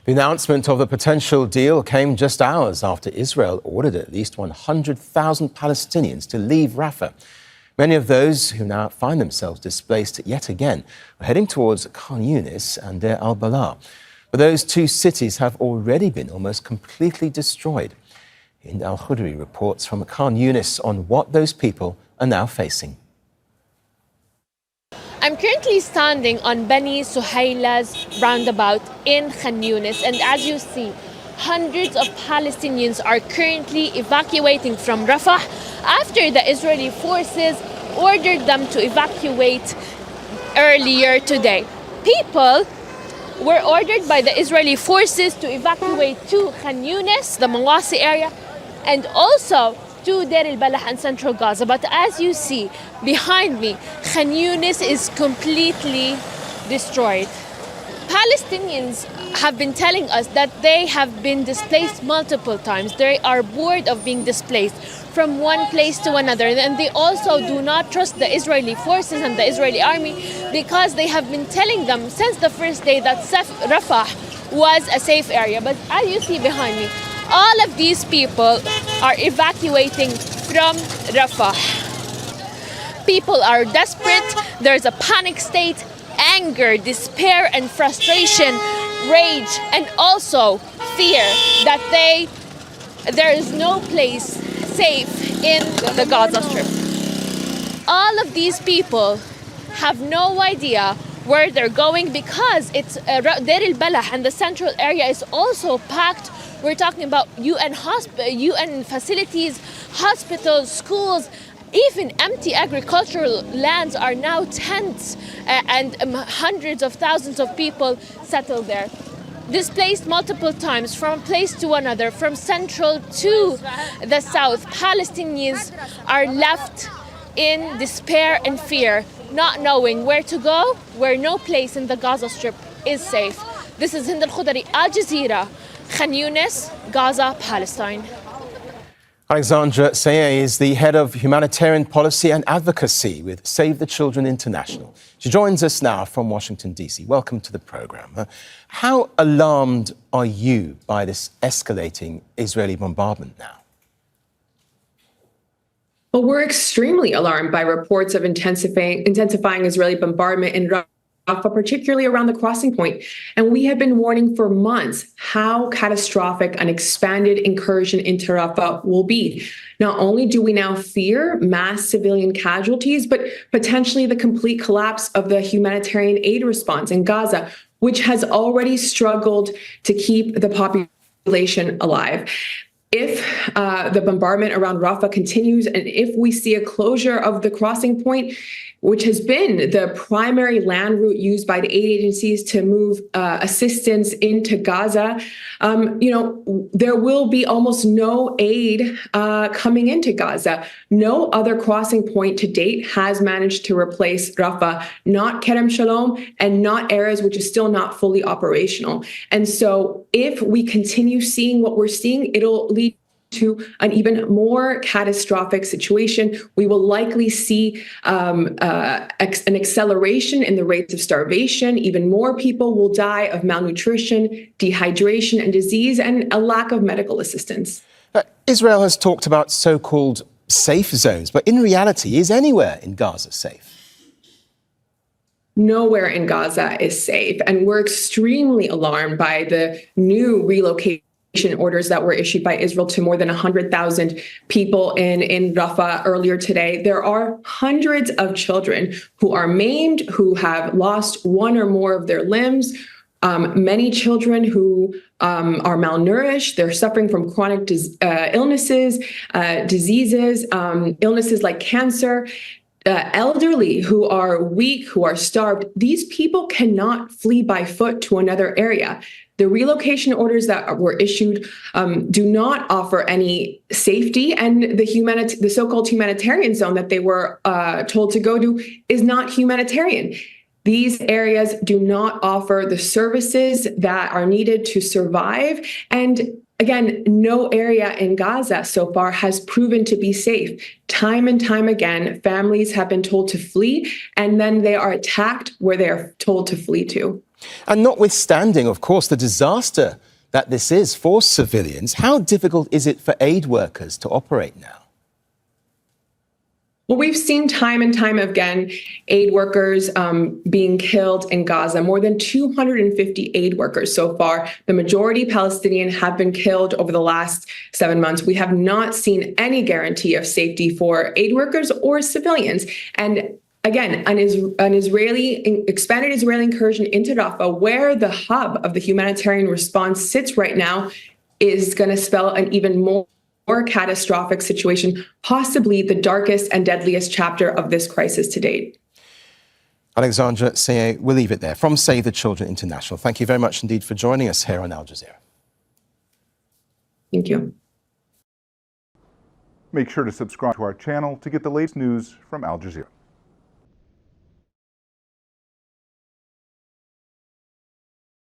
The announcement of the potential deal came just hours after Israel ordered at least 100,000 Palestinians to leave Rafah. Many of those who now find themselves displaced yet again are heading towards Khan Younis and el-Balah. But those two cities have already been almost completely destroyed. Hind Khoudary reports from Khan Younis on what those people are now facing. I'm currently standing on Bani Suhaila's roundabout in Khan Younis, and as you see, hundreds of Palestinians are currently evacuating from Rafah after the Israeli forces ordered them to evacuate earlier today. People were ordered by the Israeli forces to evacuate to Khan Younis, the Mawasi area, and also to Deir el-Balah and central Gaza. But as you see behind me, Khan Younis is completely destroyed. Palestinians have been telling us that they have been displaced multiple times. They are bored of being displaced from one place to another. And they also do not trust the Israeli forces and the Israeli army because they have been telling them since the first day that Rafah was a safe area. But as you see behind me, all of these people are evacuating from Rafah. People are desperate. There's a panic state, anger, despair, and frustration, rage, and also fear that there is no place safe in the Gaza Strip. All of these people have no idea where they're going because it's Deir el-Balah and the central area is also packed. We're talking about UN facilities, hospitals, schools, even empty agricultural lands are now tents, and hundreds of thousands of people settled there. Displaced multiple times from place to another, from central to the south, Palestinians are left in despair and fear, not knowing where to go, where no place in the Gaza Strip is safe. This is Hind Khoudary, Al Jazeera, Khan Younis, Gaza, Palestine. Alexandra Saieh is the head of Humanitarian Policy and Advocacy with Save the Children International. She joins us now from Washington, D.C. Welcome to the programme. How alarmed are you by this escalating Israeli bombardment now? Well, we're extremely alarmed by reports of intensifying Israeli bombardment in Rafah, particularly around the crossing point. And we have been warning for months how catastrophic an expanded incursion into Rafah will be. Not only do we now fear mass civilian casualties, but potentially the complete collapse of the humanitarian aid response in Gaza, which has already struggled to keep the population alive. If the bombardment around Rafah continues, and if we see a closure of the crossing point, which has been the primary land route used by the aid agencies to move assistance into Gaza, there will be almost no aid coming into Gaza. No other crossing point to date has managed to replace Rafah, not Kerem Shalom, and not Erez, which is still not fully operational. And so if we continue seeing what we're seeing, it'll lead to an even more catastrophic situation. We will likely see an acceleration in the rates of starvation. Even more people will die of malnutrition, dehydration, and disease, and a lack of medical assistance. Israel has talked about so-called safe zones, but in reality, is anywhere in Gaza safe? Nowhere in Gaza is safe, and we're extremely alarmed by the new relocation orders that were issued by Israel to more than 100,000 people in Rafah earlier today. There are hundreds of children who are maimed, who have lost one or more of their limbs, many children who are malnourished. They're suffering from chronic illnesses, diseases, illnesses like cancer. Elderly who are weak, who are starved. These people cannot flee by foot to another area. The relocation orders that were issued do not offer any safety, and the so-called humanitarian zone that they were told to go to is not humanitarian. These areas do not offer the services that are needed to survive, and again, no area in Gaza so far has proven to be safe. Time and time again, families have been told to flee, and then they are attacked where they are told to flee to. And notwithstanding, of course, the disaster that this is for civilians, how difficult is it for aid workers to operate now? Well, we've seen time and time again aid workers being killed in Gaza. More than 250 aid workers so far. The majority Palestinian have been killed over the last 7 months. We have not seen any guarantee of safety for aid workers or civilians. And again, an expanded Israeli incursion into Rafah, where the hub of the humanitarian response sits right now, is going to spell an even more catastrophic situation, possibly the darkest and deadliest chapter of this crisis to date. Alexandra Saieh, we'll leave it there. From Save the Children International, thank you very much indeed for joining us here on Al Jazeera. Thank you. Make sure to subscribe to our channel to get the latest news from Al Jazeera.